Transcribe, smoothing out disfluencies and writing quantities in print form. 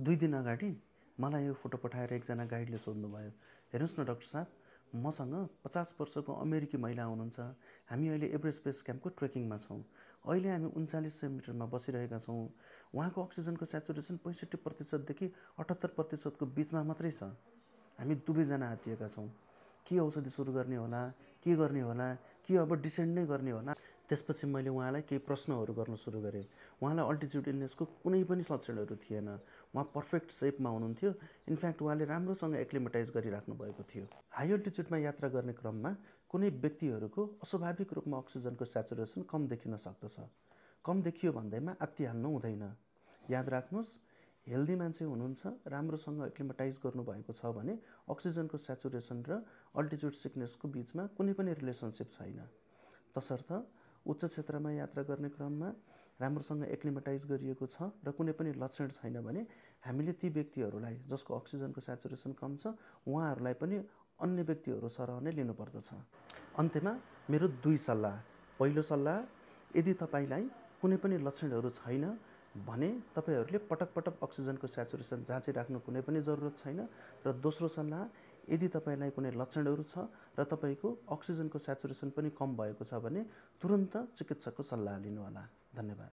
2 दिन अगाडि मलाई यो फोटो पठाएर एकजना गाइडले सोध्नुभयो, हेर्नुहोस् न डाक्टर साहब, मसँग 50 वर्षको अमेरिकी महिला हुनुहुन्छ। हामी अहिले एभरेस्ट बेस क्याम्पको ट्रेकिङमा छौँ। अहिले हामी 3900 मिटरमा बसिरहेका छौँ। उहाँको अक्सिजनको सेचुरेसन 65% देखि 78% बिचमा मात्रै छ। हामी दुवैजना हातिएका छौँ। के औषधि सुरु गर्ने होला, के गर्ने होला, कि अब डिसेन्ड नै गर्ने होला। त्यसपछि मैले उहाँलाई केही प्रश्नहरू गर्न सुरु गरेँ। उहाँलाई अल्टिट्युड इलनेसको कुनै पनि लक्षणहरू थिएन। उहाँ पर्फेक्ट सेपमा हुनुहुन्थ्यो। इनफ्याक्ट उहाँले राम्रोसँग एक्लिमेटाइज गरिराख्नु भएको थियो। हाई अल्टिट्युडमा यात्रा गर्ने क्रममा कुनै व्यक्तिहरूको अस्वाभाविक रूपमा अक्सिजनको सेचुरेसन कम देखिन सक्दछ। कम देखियो भन्दैमा आत्तिहाल्नु हुँदैन। याद राख्नुहोस्, हेल्दी मान्छे हुनुहुन्छ, राम्रोसँग एक्लिमेटाइज गर्नुभएको छ भने अक्सिजनको सेचुरेसन र अल्टिट्युड सिकनेसको बिचमा कुनै पनि रिलेसनसिप छैन। तसर्थ उच्च क्षेत्रमा यात्रा गर्ने क्रममा राम्रोसँग एक्लिमेटाइज गरिएको छ र कुनै पनि लक्षण छैन भने हामीले ती व्यक्तिहरूलाई जसको अक्सिजनको सेचुरेसन कम छ उहाँहरूलाई पनि अन्य व्यक्तिहरू सरह नै लिनुपर्दछ। अन्त्यमा मेरो 2 सल्लाह। पहिलो सल्लाह, यदि तपाईँलाई कुनै पनि लक्षणहरू छैन भने तपाईहरूले पटक पटक अक्सिजनको सेचुरेसन जाँचिराख्नु कुनै पनि जरुरत छैन। र दोस्रो सल्लाह, यदि तपाईँलाई कुनै लक्षणहरू छ र तपाईँको अक्सिजनको सेचुरेसन पनि कम भएको छ भने तुरन्त चिकित्सकको सल्लाह लिनुहोला। धन्यवाद।